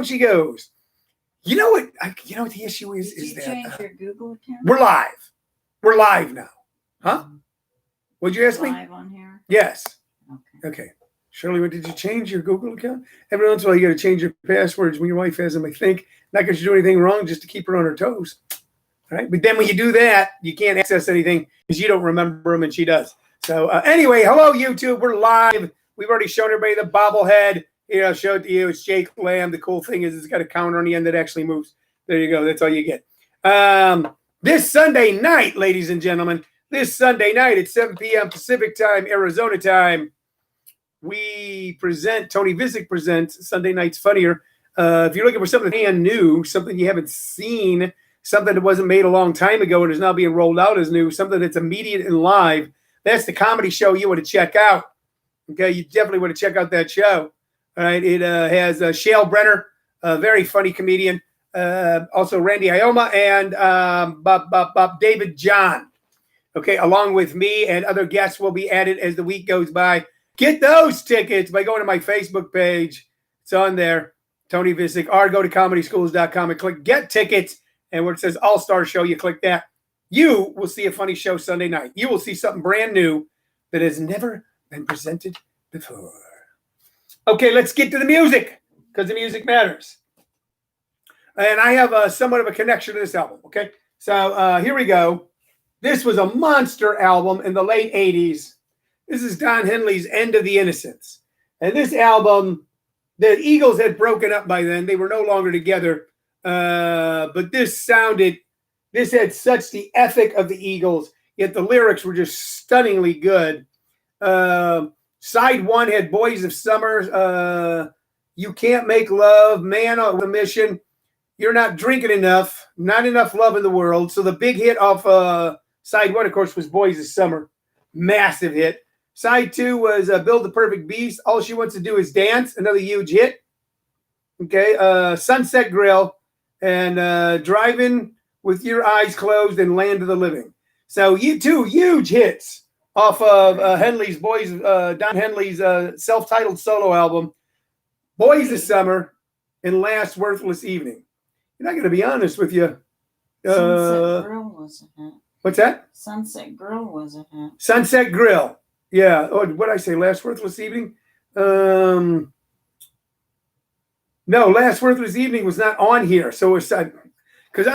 down she goes. You know what? You know what the issue is? Did you change your Google account? We're live. We're live now. Huh? What'd you ask me? Live on here? Yes. Okay. Okay. Shirley, did you change your Google account? Every once in a while, you got to change your passwords when your wife has them, I think. Not because you do anything wrong, just to keep her on her toes. All right? But then when you do that, you can't access anything because you don't remember them and she does. So anyway, hello, YouTube. We're live. We've already shown everybody the bobblehead. Here, I'll show it to you. It's Jake Lamb. The cool thing is it's got a counter on the end that actually moves. There you go. That's all you get. This Sunday night, ladies and gentlemen, this Sunday night at 7 p.m. Pacific time, Arizona time, we present, Tony Vicich presents Sunday Night's Funnier. If you're looking for something brand new, something you haven't seen, something that wasn't made a long time ago and is now being rolled out as new, something that's immediate and live, that's the comedy show you want to check out. Okay, you definitely want to check out that show. All right, it has Shale Brenner, a very funny comedian, also Randy Ioma, and Bob David John. Okay, along with me, and other guests will be added as the week goes by. Get those tickets by going to my Facebook page. It's on there, Tony Vicich, or go to comedyschools.com and click Get Tickets. And where it says All-Star Show, you click that. You will see a funny show Sunday night. You will see something brand new that has never been presented before. Okay, let's get to the music, because the music matters. And I have somewhat of a connection to this album, okay? So here we go. This was a monster album in the late 80s. This is Don Henley's End of the Innocents. And this album, the Eagles had broken up by then. They were no longer together. But this had such the ethic of the Eagles, yet the lyrics were just stunningly good. Side one had Boys of Summer, You Can't Make Love, Man on a Mission, You're Not Drinking Enough, Not Enough Love in the World. So the big hit off side one, of course, was Boys of Summer. Massive hit. Side two was Build the Perfect Beast, All She Wants to Do Is Dance, another huge hit. Okay, Sunset Grill, and Driving with Your Eyes Closed and Land of the Living. So two huge hits off of Henley's Don Henley's self-titled solo album, Boys of Summer and Last Worthless Evening. And I got to be honest with you. Sunset Grill was a hit. What's that? Sunset Grill was a hit. Sunset Grill. Yeah. Oh, what did I say? Last Worthless Evening? No, Last Worthless Evening was not on here. So it's because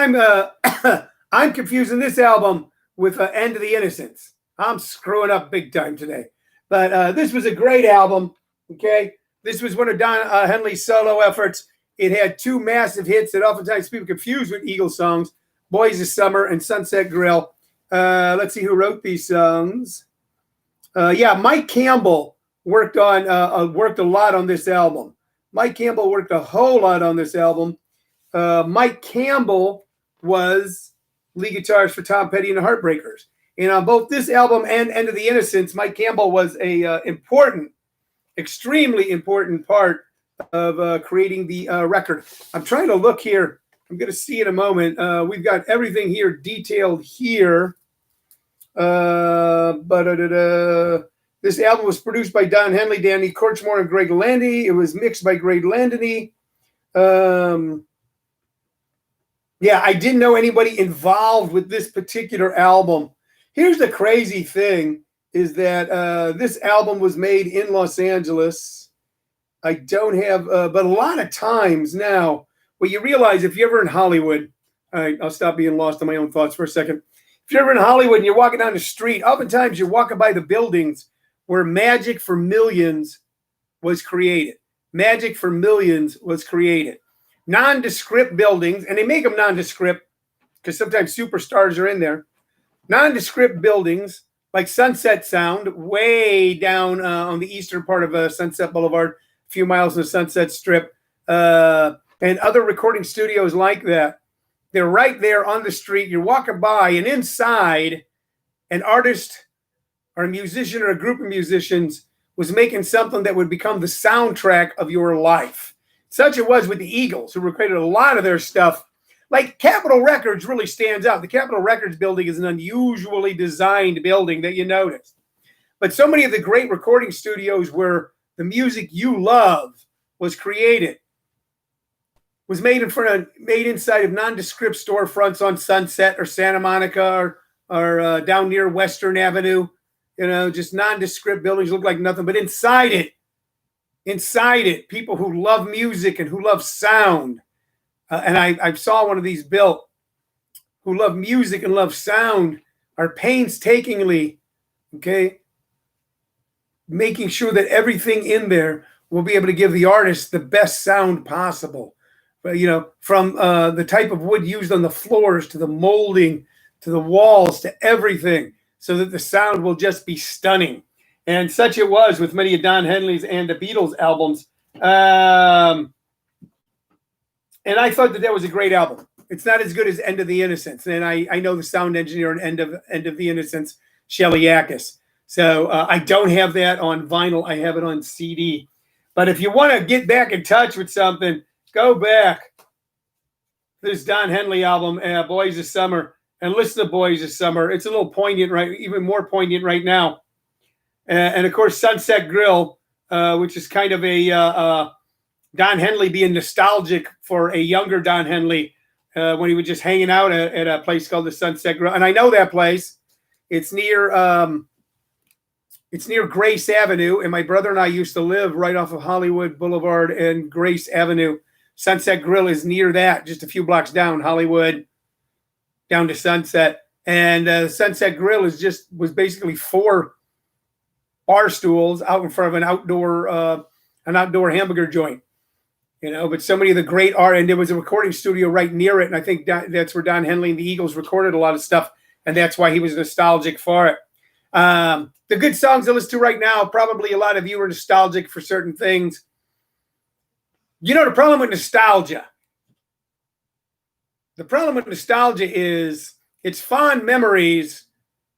I'm confusing this album with End of the Innocents. I'm screwing up big time today. But this was a great album, okay? This was one of Don Henley's solo efforts. It had two massive hits that oftentimes people confuse with Eagles songs, Boys of Summer and Sunset Grill. Let's see who wrote these songs. Mike Campbell worked a lot on this album. Mike Campbell worked a whole lot on this album. Mike Campbell was lead guitarist for Tom Petty and the Heartbreakers. And on both this album and End of the Innocents, Mike Campbell was a extremely important part of creating the record. I'm trying to look here. I'm going to see in a moment. We've got everything here detailed here. This album was produced by Don Henley, Danny Korchmore, and Greg Landy. It was mixed by Greg Landy. I didn't know anybody involved with this particular album. Here's the crazy thing is that this album was made in Los Angeles. I don't have, but a lot of times now, well, you realize if you're ever in Hollywood, all right, I'll stop being lost in my own thoughts for a second. If you're ever in Hollywood and you're walking down the street, oftentimes you're walking by the buildings where Magic for Millions was created. Magic for Millions was created. Nondescript buildings, and they make them nondescript because sometimes superstars are in there. Nondescript buildings like Sunset Sound, way down on the eastern part of Sunset Boulevard, a few miles from the Sunset Strip, and other recording studios like that. They're right there on the street. You're walking by, and inside, an artist or a musician or a group of musicians was making something that would become the soundtrack of your life. Such it was with the Eagles, who recorded a lot of their stuff. Like Capitol Records really stands out. The Capitol Records building is an unusually designed building that you notice. But so many of the great recording studios where the music you love was created. was made inside of nondescript storefronts on Sunset or Santa Monica or down near Western Avenue. Just nondescript buildings look like nothing, but inside it, people who love music and who love sound. And I saw one of these built, who love music and love sound, are painstakingly, making sure that everything in there will be able to give the artist the best sound possible. From the type of wood used on the floors to the molding to the walls to everything, so that the sound will just be stunning. And such it was with many of Don Henley's and the Beatles albums. And I thought that was a great album. It's not as good as End of the Innocents. And I know the sound engineer on End of the Innocents, Shelley Yakis. So I don't have that on vinyl. I have it on CD. But if you want to get back in touch with something, go back to this Don Henley album, Boys of Summer, and listen to Boys of Summer. It's a little poignant, right? Even more poignant right now. And of course, Sunset Grill, which is kind of a Don Henley being nostalgic for a younger Don Henley when he was just hanging out at a place called the Sunset Grill. And I know that place. It's near Grace Avenue, and my brother and I used to live right off of Hollywood Boulevard and Grace Avenue. Sunset Grill is near that, just a few blocks down, Hollywood, down to Sunset. And Sunset Grill was basically 4 bar stools out in front of an outdoor hamburger joint. But so many of the great art, and there was a recording studio right near it, and I think that's where Don Henley and the Eagles recorded a lot of stuff, and that's why he was nostalgic for it. The good songs I listen to right now, probably a lot of you are nostalgic for certain things. The problem with nostalgia. The problem with nostalgia is it's fond memories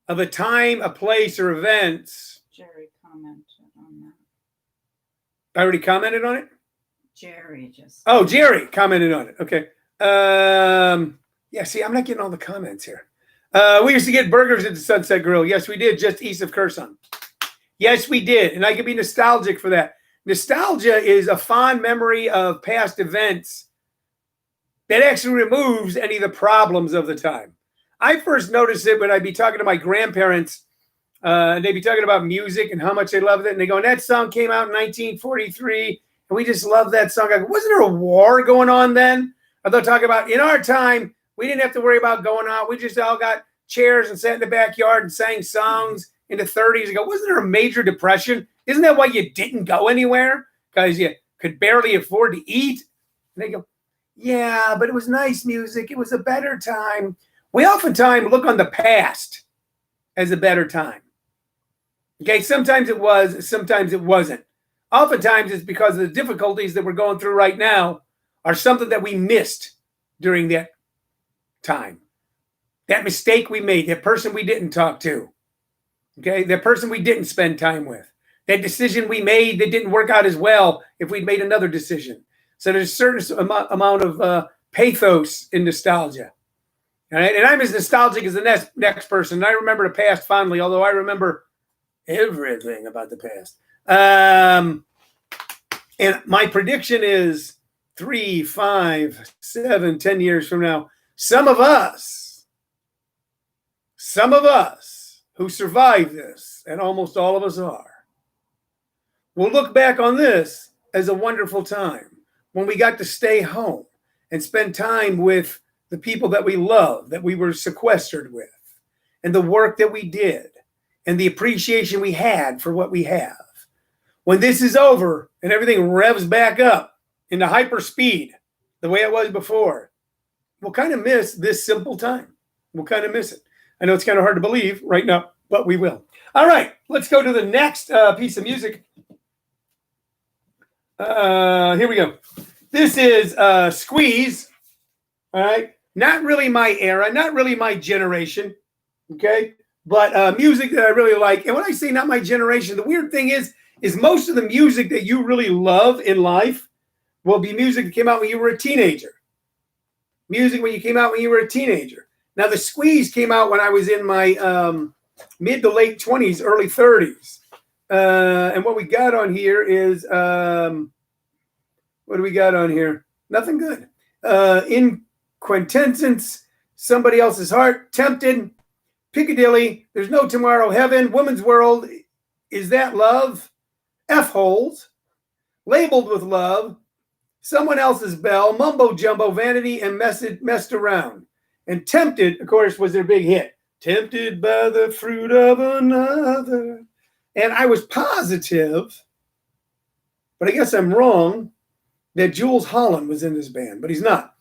of a time, a place, or events. Jerry commented on that. I already commented on it? Jerry just. Oh, Jerry commented on it. Okay. Yeah, see, I'm not getting all the comments here. We used to get burgers at the Sunset Grill. Yes, we did, just east of Curson. Yes, we did. And I can be nostalgic for that. Nostalgia is a fond memory of past events that actually removes any of the problems of the time. I first noticed it when I'd be talking to my grandparents, and they'd be talking about music and how much they loved it. And they go, and that song came out in 1943, and we just love that song. I go, wasn't there a war going on then? Or they'll talk about, in our time, we didn't have to worry about going out. We just all got chairs and sat in the backyard and sang songs in the 30s. I go, wasn't there a major depression? Isn't that why you didn't go anywhere? Because you could barely afford to eat? And they go, yeah, but it was nice music. It was a better time. We oftentimes look on the past as a better time. Okay, sometimes it was, sometimes it wasn't. Oftentimes it's because of the difficulties that we're going through right now are something that we missed during that time. That mistake we made, that person we didn't talk to, okay, that person we didn't spend time with, that decision we made that didn't work out as well if we'd made another decision. So there's a certain amount of pathos in nostalgia. All right? And I'm as nostalgic as the next person. I remember the past fondly, although I remember everything about the past. And my prediction is 3, 5, 7, 10 years from now, some of us who survived this, and almost all of us are, will look back on this as a wonderful time when we got to stay home and spend time with the people that we love, that we were sequestered with, and the work that we did, and the appreciation we had for what we have. When this is over and everything revs back up into hyper speed, the way it was before, we'll kind of miss this simple time. We'll kind of miss it. I know it's kind of hard to believe right now, but we will. All right, let's go to the next piece of music. Here we go. This is Squeeze. All right. Not really my era, not really my generation. Okay. But music that I really like. And when I say not my generation, the weird thing is most of the music that you really love in life will be music that came out when you were a teenager. Music when you came out when you were a teenager. Now, the Squeeze came out when I was in my mid to late 20s, early 30s. And what we got on here is, what do we got on here? Nothing good. In quintessence, somebody else's heart, tempted, Piccadilly, there's no tomorrow, heaven, woman's world, is that love? F-holes, labeled with love, someone else's bell, mumbo jumbo, vanity, and messed around. And tempted, of course, was their big hit. Tempted by the fruit of another. And I was positive, but I guess I'm wrong, that Jules Holland was in this band, but he's not.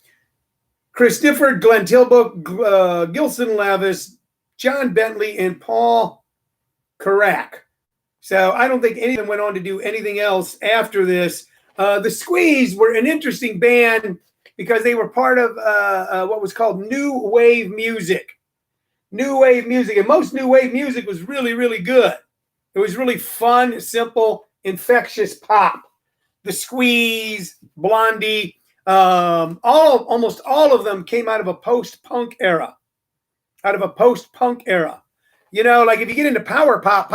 Chris Difford, Glenn Tilbrook, Gilson Lavis, John Bentley, and Paul Carrack. So I don't think any of them went on to do anything else after this. The Squeeze were an interesting band because they were part of what was called New Wave music. New Wave music. And most New Wave music was really, really good. It was really fun, simple, infectious pop. The Squeeze, Blondie, almost all of them came out of a post-punk era. You know, like if you get into power pop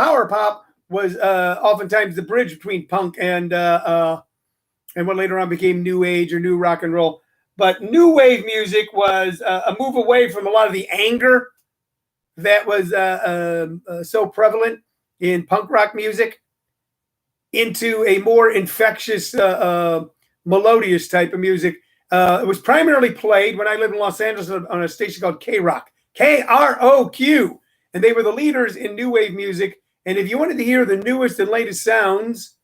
was oftentimes the bridge between punk and what later on became new age or new rock and roll. But new wave music was a move away from a lot of the anger that was so prevalent in punk rock music into a more infectious, melodious type of music. It was primarily played when I lived in Los Angeles on a station called K-Rock, K-R-O-Q. And they were the leaders in new wave music. And if you wanted to hear the newest and latest sounds,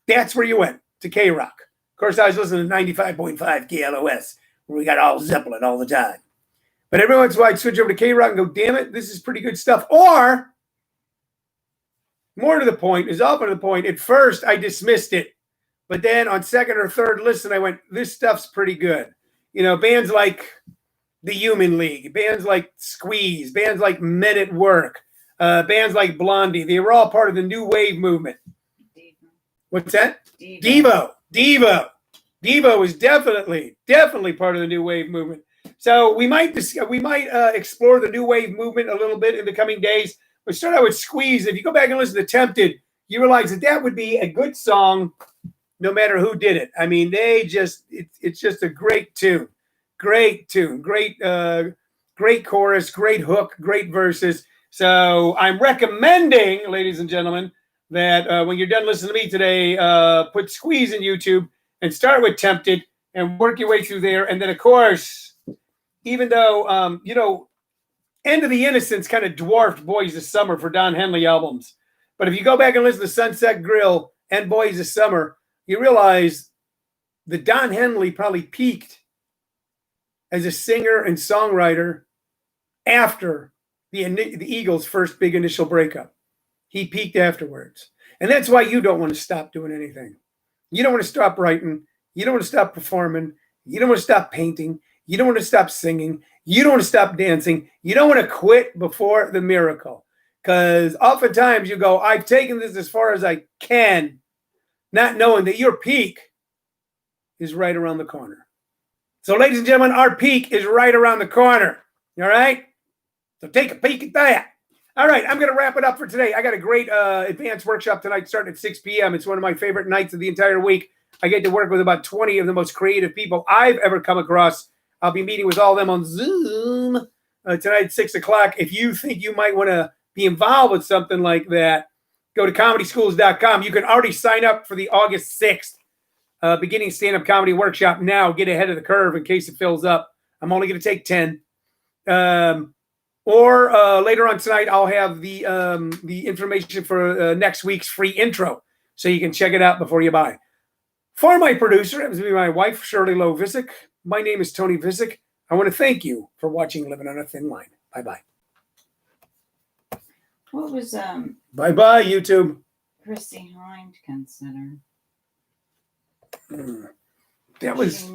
that's where you went, to K-Rock. Of course, I was listening to 95.5 KLOS, where we got all Zeppelin all the time. But every once in a while, I'd switch over to K-Rock and go, damn it, this is pretty good stuff. Or, more to the point, is often to the point, at first I dismissed it. But then on second or third listen, I went, this stuff's pretty good. You know, bands like the Human League, bands like Squeeze, bands like Men at Work, bands like Blondie, they were all part of the new wave movement. Devo. What's that? Devo was definitely part of the new wave movement. So we might explore the new wave movement a little bit in the coming days. But start out with Squeeze. If you go back and listen to Tempted, you realize that would be a good song no matter who did it. I mean, it's just a great tune. Great chorus, great hook, great verses. So I'm recommending, ladies and gentlemen, that when you're done listening to me today, put Squeeze in YouTube and start with Tempted and work your way through there. And then, of course, even though, End of the Innocence kind of dwarfed Boys of Summer for Don Henley albums. But if you go back and listen to Sunset Grill and Boys of Summer, you realize that Don Henley probably peaked as a singer and songwriter after the Eagles' first big initial breakup. He peaked afterwards. And that's why you don't want to stop doing anything. You don't want to stop writing. You don't want to stop performing. You don't want to stop painting. You don't want to stop singing. You don't want to stop dancing. You don't want to quit before the miracle. Because oftentimes you go, I've taken this as far as I can, not knowing that your peak is right around the corner. So, ladies and gentlemen, our peak is right around the corner. All right? So take a peek at that. All right, I'm going to wrap it up for today. I got a great advanced workshop tonight starting at 6 p.m. It's one of my favorite nights of the entire week. I get to work with about 20 of the most creative people I've ever come across. I'll be meeting with all of them on Zoom tonight at 6 o'clock. If you think you might want to be involved with something like that, go to comedyschools.com. You can already sign up for the August 6th beginning stand-up comedy workshop now. Get ahead of the curve in case it fills up. I'm only going to take 10. Or later on tonight, I'll have the information for next week's free intro, so you can check it out before you buy. For my producer, it was me, my wife, Shirley Lowe Vicich. My name is Tony Vicich. I want to thank you for watching Living on a Thin Line. Bye-bye. What was Bye-bye, YouTube. Chrissy Hind consider? That was...